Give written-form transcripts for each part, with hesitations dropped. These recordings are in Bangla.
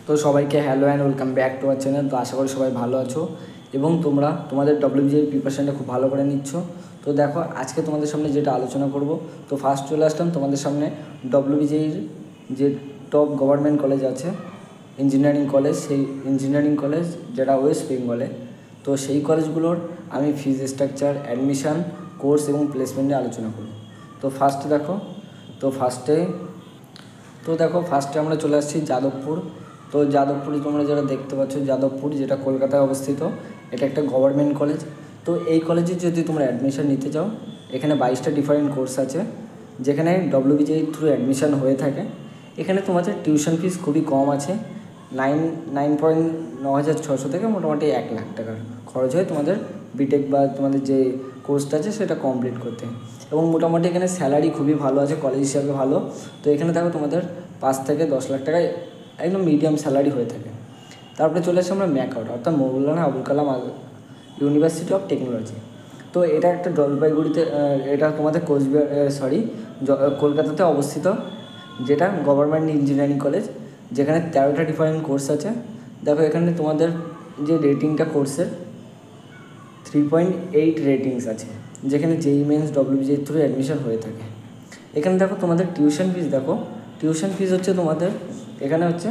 তো সবাইকে hello and welcome back to our channel. তো আশা করি সবাই ভালো আছো এবং তোমরা তোমাদের ডব্লিউবিজিএর প্রিপারেশনটা খুব ভালো করে নিচ্ছ। তো দেখো আজকে তোমাদের সামনে যেটা আলোচনা করব, তো ফার্স্ট চলে আসলাম তোমাদের সামনে ডব্লিউবিজিএর যে টপ গভর্নমেন্ট কলেজ আছে, ইঞ্জিনিয়ারিং কলেজ, সেই ইঞ্জিনিয়ারিং কলেজ যেটা ওয়েস্ট বেঙ্গলে। তো সেই কলেজগুলোর আমি ফিজ স্ট্রাকচার, অ্যাডমিশান, কোর্স এবং প্লেসমেন্টে আলোচনা করব। তো ফার্স্টে আমরা চলে আসছি যাদবপুর। তো যাদবপুরে তোমরা যারা দেখতে পাচ্ছ, যাদবপুর যেটা কলকাতায় অবস্থিত, এটা একটা গভর্নমেন্ট কলেজ। তো এই কলেজে যদি তোমরা অ্যাডমিশন নিতে চাও, এখানে 22টা ডিফারেন্ট কোর্স আছে যেখানে ডব্লিউবিজিএর থ্রু অ্যাডমিশন হয়ে থাকে। এখানে তোমাদের টিউশন ফিস খুবই কম আছে, 9,600 থেকে মোটামুটি 1 লাখ টাকার খরচ হয় তোমাদের বিটেক বা তোমাদের যে কোর্সটা আছে সেটা কমপ্লিট করতে। এবং মোটামুটি এখানে স্যালারি খুবই ভালো আছে, কলেজ হিসাবে ভালো। তো এখানে দেখো তোমাদের 5 থেকে 10 লাখ টাকায় একদম মিডিয়াম স্যালারি হয়ে থাকে। তারপরে চলে আসছি আমরা ম্যাকআউট, অর্থাৎ Maulana Abul Kalam university of technology. তো এটা একটা জলপাইগুড়িতে, এটা তোমাদের কলকাতাতে অবস্থিত, যেটা গভর্নমেন্ট ইঞ্জিনিয়ারিং কলেজ, যেখানে 13টা ডিফারেন্ট কোর্স আছে। দেখো এখানে তোমাদের যে রেটিংটা কোর্সের 3.8 রেটিংস আছে, যেখানে জেইই মেন্স ডব্লিউবিজিএর থ্রু অ্যাডমিশন হয়ে থাকে। এখানে দেখো তোমাদের টিউশন ফিস, টিউশন ফিস হচ্ছে তোমাদের এখানে হচ্ছে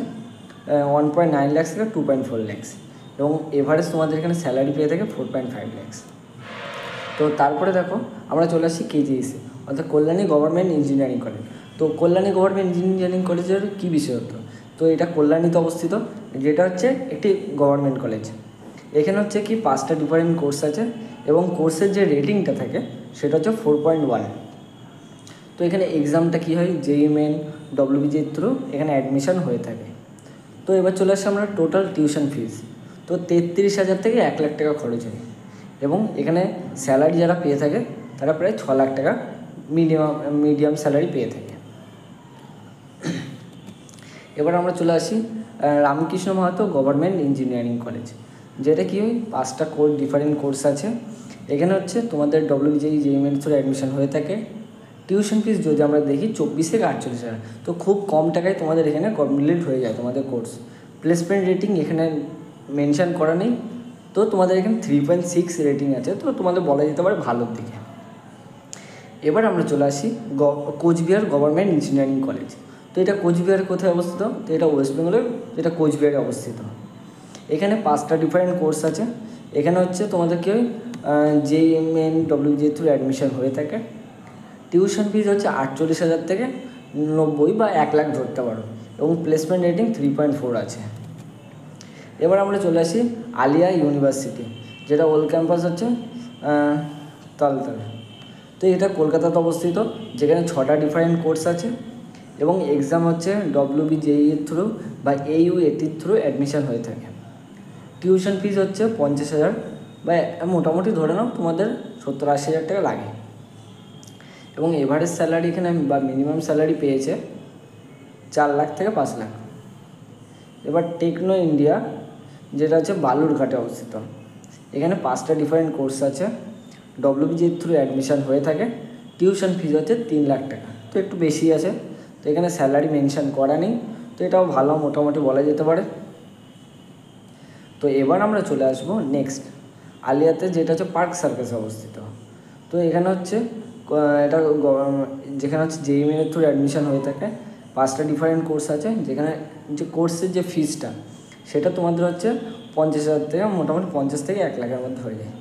1.9 লাখ থেকে 2.4 লাখস, এবং এভারেজ তোমাদের এখানে স্যালারি পেয়ে থাকে 4.5 লাখস। তো তারপরে দেখো আমরা চলে আসি কেজিএসি, অর্থাৎ কল্যাণী গভর্নমেন্ট ইঞ্জিনিয়ারিং কলেজ। তো কল্যাণী গভর্নমেন্ট ইঞ্জিনিয়ারিং কলেজের কী বিষয়ত্ব, তো এটা কল্যাণীতে অবস্থিত, যেটা হচ্ছে একটি গভর্নমেন্ট কলেজ। এখানে হচ্ছে কি 5টা ডিফারেন্ট কোর্স আছে এবং কোর্সের যে রেটিংটা থাকে সেটা হচ্ছে 4.1। তো এখানে এক্সামটা কী হয়, জেইই মেন ডব্লিউবিজিএর থ্রু এখানে অ্যাডমিশন হয়ে থাকে। তো এবার চলে আসছে আমরা টোটাল টিউশন ফিস। তো 33,000 থেকে 1 লাখ টাকা খরচ হয়, এবং এখানে স্যালারি যারা পেয়ে থাকে তারা প্রায় 6 লাখ টাকা মিডিয়াম স্যালারি পেয়ে থাকে। এবার আমরা চলে আসি Ramakrishna Mahato government engineering college, যেটা কি হয় 5টা ডিফারেন্ট কোর্স আছে। এখানে হচ্ছে তোমাদের ডব্লিউবিজিএ জেইই মেন্স থ্রু অ্যাডমিশন হয়ে থাকে। টিউশন ফিস যদি আমরা দেখি 24 থেকে 48,000, তো খুব কম টাকায় তোমাদের এখানে কমপ্লিট হয়ে যায় তোমাদের কোর্স। প্লেসমেন্ট রেটিং এখানে মেনশান করা নেই, তো তোমাদের এখানে 3.6 রেটিং আছে, তো তোমাদের বলা যেতে পারে ভালোর দিকে। এবার আমরা চলে আসি কোচবিহার গভর্নমেন্ট ইঞ্জিনিয়ারিং কলেজ। তো এটা কোচবিহার কোথায় অবস্থিত, তো এটা ওয়েস্ট বেঙ্গলের, যেটা কোচবিহারে অবস্থিত। এখানে 5টা ডিফারেন্ট কোর্স আছে। এখানে হচ্ছে তোমাদেরকে জেইই মেন ডব্লিউবিজিএর থ্রু অ্যাডমিশন হয়ে থাকে। টিউশন ফিস হচ্ছে 48,000 থেকে 90 বা 1 লাখ ধরতে পারো, এবং প্লেসমেন্ট রেটিং 3.4 আছে। এবার আমরা চলে আসি আলিয়া ইউনিভার্সিটি, যেটা ওল্ড ক্যাম্পাস হচ্ছে তালতলা। তো এটা কলকাতাতে অবস্থিত, যেখানে 6টা ডিফারেন্ট কোর্স আছে, এবং এক্সাম হচ্ছে ডব্লিউবিজিএ এর থ্রু বা AUAT-র থ্রু অ্যাডমিশন হয়ে থাকে। টিউশন ফিস হচ্ছে 50,000 বা মোটামুটি ধরে নাও তোমাদের 70-80,000 টাকা লাগে, এবং এভারেজ স্যালারি এখানে বা মিনিমাম স্যালারি পেয়েছে 4 লাখ থেকে 5 লাখ। এবার টেকনো ইন্ডিয়া, যেটা হচ্ছে বালুরঘাটে অবস্থিত, এখানে 5টা ডিফারেন্ট কোর্স আছে, ডব্লিউবিজিএর থ্রু অ্যাডমিশন হয়ে থাকে। টিউশন ফিস হচ্ছে 3 লাখ টাকা, তো একটু বেশি আছে। তো এখানে স্যালারি মেনশান করা নেই, তো এটাও ভালো মোটামুটি বলা যেতে পারে। তো এবার আমরা চলে আসবো নেক্সট আলিয়াতে, যেটা হচ্ছে পার্ক সার্কাসে অবস্থিত। তো এখানে হচ্ছে এটা যেখানে হচ্ছে জেইই মেনের থ্রু অ্যাডমিশন হয়ে থাকে। 5টা ডিফারেন্ট কোর্স আছে, যেখানে যে কোর্সের যে ফিসটা সেটা তোমাদের হচ্ছে 50,000 থেকে মোটামুটি 50 থেকে 1 লাখের মধ্যে হয়ে যায়।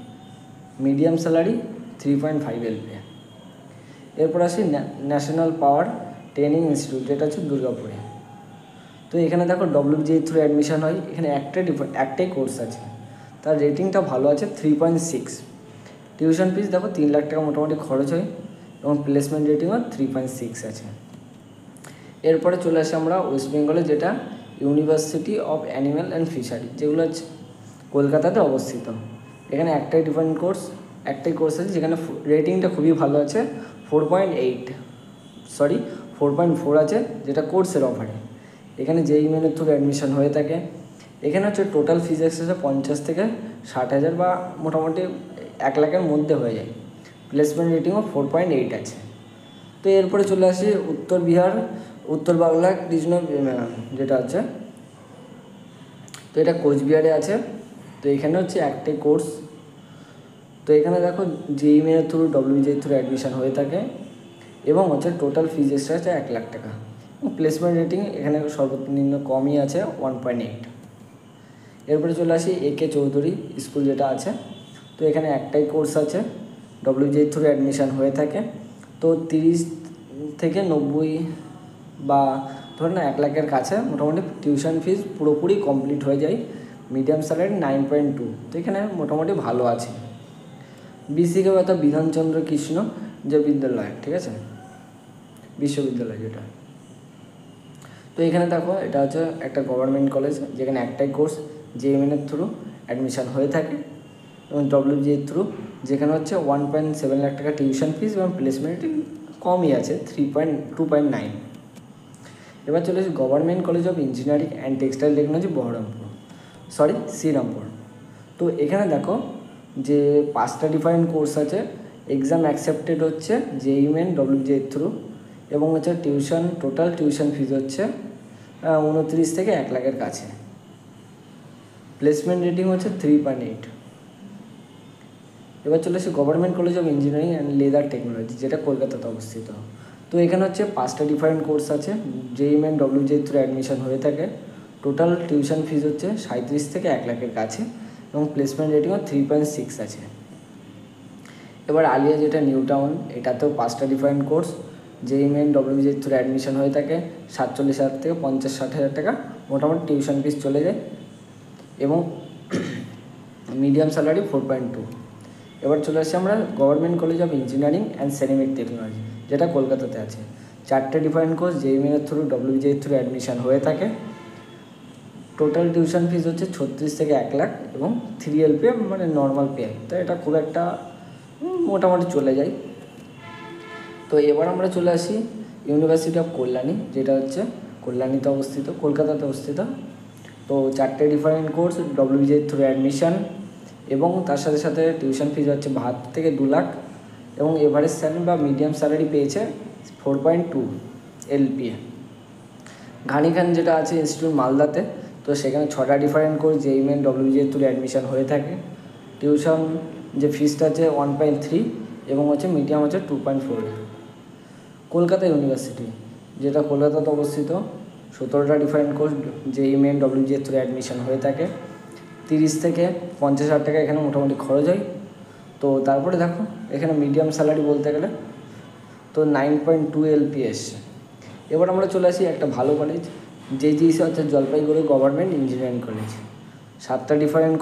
Medium salary 3.5 LPA। এরপর আসি ন্যাশনাল পাওয়ার ট্রেনিং ইনস্টিটিউট, যেটা হচ্ছে দুর্গাপুরে। তো এখানে দেখো ডব্লিউবিজিএর থ্রু অ্যাডমিশন হয়। এখানে একটাই কোর্স আছে, তার রেটিংটা ভালো আছে 3.6। টিউশন ফিস দেখো 3 লাখ টাকা মোটামুটি খরচ হয়, এবং প্লেসমেন্ট রেটিংও 3.6 আছে। এরপরে চলে আসি আমরা ওয়েস্ট বেঙ্গলে, যেটা university of animal and fishery, যেগুলো হচ্ছে কলকাতাতে অবস্থিত। এখানে একটাই কোর্স আছে, যেখানে রেটিংটা খুবই ভালো আছে, 4.4 আছে, যেটা কোর্সের অফারে। এখানে জেইই মেনের থ্রু অ্যাডমিশন হয়ে থাকে। এখানে হচ্ছে টোটাল ফিজ এসেছে 50 থেকে 60,000 বা মোটামুটি 1 লাখের মধ্যে হয়ে যায়। প্লেসমেন্ট রেটিংও 4.8 আছে। তো এরপরে চলে আসি উত্তর বাংলা রিজনাল, যেটা আছে এটা কোচবিহারে আছে। তো এখানে হচ্ছে একটাই কোর্স। তো এখানে দেখো জেইই মেনের থ্রু ডব্লিউবিজেই থ্রু অ্যাডমিশন হয়ে থাকে এবং হচ্ছে টোটাল ফিজ এক্সট্রা আছে 1,00,000 টাকা এবং প্লেসমেন্ট রেটিং এখানে সর্বনিম্ন কমই আছে 1.8। এরপরে চলে আসি একে চৌধুরী স্কুল যেটা আছে। তো এখানে একটাই কোর্স আছে, ডব্লিউবিজেই থ্রু অ্যাডমিশন হয়ে থাকে। তো 30 থেকে 90 বা ধরুন না 1,00,000-এর কাছে মোটামুটি টিউশন ফিজ পুরোপুরি কমপ্লিট হয়ে যায়। Medium salary 9.2। তো এখানে মোটামুটি ভালো আছে। বিসিকে অর্থাৎ বিধানচন্দ্র কৃষ্ণ যে বিদ্যালয়, ঠিক আছে, বিশ্ববিদ্যালয় যেটা। তো এখানে দেখো এটা হচ্ছে একটা গভর্নমেন্ট কলেজ যেখানে একটাই কোর্স জেইই মেনের থ্রু অ্যাডমিশন হয়ে থাকে এবং ডব্লিউবিজেই থ্রু, যেখানে হচ্ছে 1.7 লাখ টাকা টিউশন ফিজ এবং প্লেসমেন্ট কমই আছে 2.9। এবার চলে আসি government college of engineering and textile technology Serampore. তো এখানে দেখো যে 5টা ডিফারেন্ট কোর্স আছে। এক্সাম অ্যাকসেপ্টেড হচ্ছে জেইই মেন ডব্লিউবিজেই থ্রু এবং হচ্ছে টোটাল টিউশন ফিজ হচ্ছে 29 থেকে 1,00,000-এর কাছে। প্লেসমেন্ট রেটিং হচ্ছে 3.8। এবার চলে আসি government college of engineering and leather technology যেটা কলকাতাতে অবস্থিত। তো এখানে হচ্ছে 5টা ডিফারেন্ট কোর্স আছে। JEE main WBJEE through admission হয়ে থাকে। টোটাল টিউশন ফিজ হচ্ছে 37 থেকে 1,00,000-এর কাছে এবং প্লেসমেন্ট রেটিংও 3.6 আছে। এবার আলিয়া যেটা নিউ টাউন, এটাতেও 5টা different course. JEE main WBJEE through admission হয়ে থাকে। 47,000 থেকে 50-60,000 টাকা মোটামুটি টিউশন ফিজ চলে যায় এবং মিডিয়াম স্যালারি 4.2। এবার চলে আসছি আমরা government college of engineering and ceramic technology যেটা কলকাতাতে আছে। 4টে ডিফারেন্ট কোর্স জেইই মেনের থ্রু ডব্লিউবিজেই থ্রু অ্যাডমিশন হয়ে থাকে। টোটাল টিউশন ফিজ হচ্ছে 36 থেকে 1,00,000 এবং 3LPA মানে নর্মাল পে। তো এটা খুব একটা মোটামুটি চলে যায়। তো এবার আমরা চলে আসি ইউনিভার্সিটি অফ কল্যাণী যেটা হচ্ছে কল্যাণীতে অবস্থিত, কলকাতাতে অবস্থিত। তো 4টে different course WBJEE through admission এবং তার সাথে সাথে টিউশন ফিজ হচ্ছে 72 থেকে 2 লাখ এবং এভারেজ স্যালারি বা মিডিয়াম স্যালারি পেয়েছে 4.2 LPA। ঘানিখান যেটা আছে ইনস্টিটিউট মালদাতে, তো সেখানে 6টা different course JEE main WBJEE through admission হয়ে থাকে। টিউশন যে ফিজটা আছে 1.3 এবং হচ্ছে মিডিয়াম হচ্ছে 2.4। কলকাতা ইউনিভার্সিটি যেটা কলকাতাতে অবস্থিত, 17টা different course JEE main WBJEE through admission হয়ে থাকে। 30 থেকে 50,000 টাকা এখানে মোটামুটি খরচ হয়। তো তারপরে দেখো এখানে মিডিয়াম স্যালারি বলতে গেলে তো 9.2 LPA এসছে। এবার আমরা চলে আসি একটা ভালো কলেজ JGC হচ্ছে জলপাইগুড়ি গভর্নমেন্ট ইঞ্জিনিয়ারিং কলেজ। 7টা ডিফারেন্ট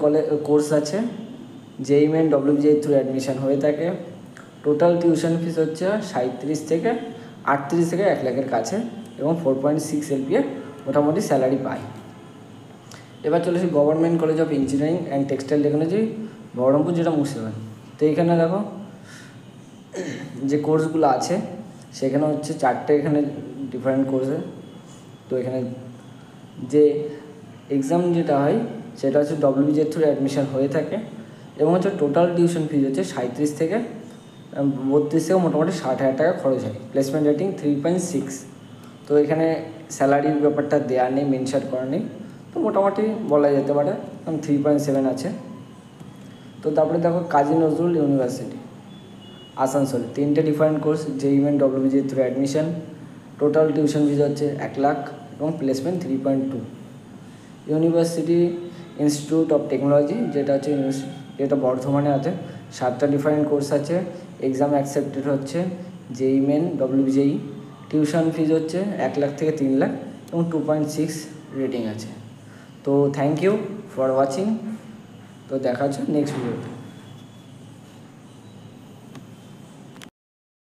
কোর্স আছে। JEE main WBJEE through admission হয়ে থাকে। টোটাল টিউশন ফিস হচ্ছে 37 থেকে 38 থেকে 1,00,000-এর কাছে এবং 4.6 LPA মোটামুটি স্যালারি পায়। এবার চলে আসি government college of engineering and textile technology Baharampur যেটা মুর্শিদাবাদ। তো এইখানে দেখো যে কোর্সগুলো আছে সেখানে হচ্ছে 4টে এখানে ডিফারেন্ট কোর্সে। তো এখানে যে এক্সাম যেটা হয় সেটা হচ্ছে ডব্লিউবিজেই থ্রু অ্যাডমিশন হয়ে থাকে এবং হচ্ছে টোটাল টিউশন ফিজ হচ্ছে 37 থেকে 32 থেকে মোটামুটি 60,000 টাকা খরচ হয়। Placement rating 3.6। তো এখানে স্যালারির ব্যাপারটা দেওয়া নেই, মেনশন করা নেই, তো মোটামুটি বলা যেতে পারে 3.7 আছে। তো তারপরে দেখো কাজী নজরুল ইউনিভার্সিটি আসানসোলে 3টে different course JEE main WBJEE through admission. Total tuition fees হচ্ছে 1,00,000 এবং placement 3.2। University institute of technology যেটা বর্ধমানে আছে। 7টা ডিফারেন্ট কোর্স আছে। এক্সাম অ্যাকসেপ্টেড হচ্ছে JEE main WBJEE. Tuition fees হচ্ছে 1,00,000 থেকে 3 লাখ এবং 2.6 রেটিং আছে। তো থ্যাংক ইউ ফর ওয়াচিং। তো দেখা হচ্ছে নেক্সট ভিডিওতে।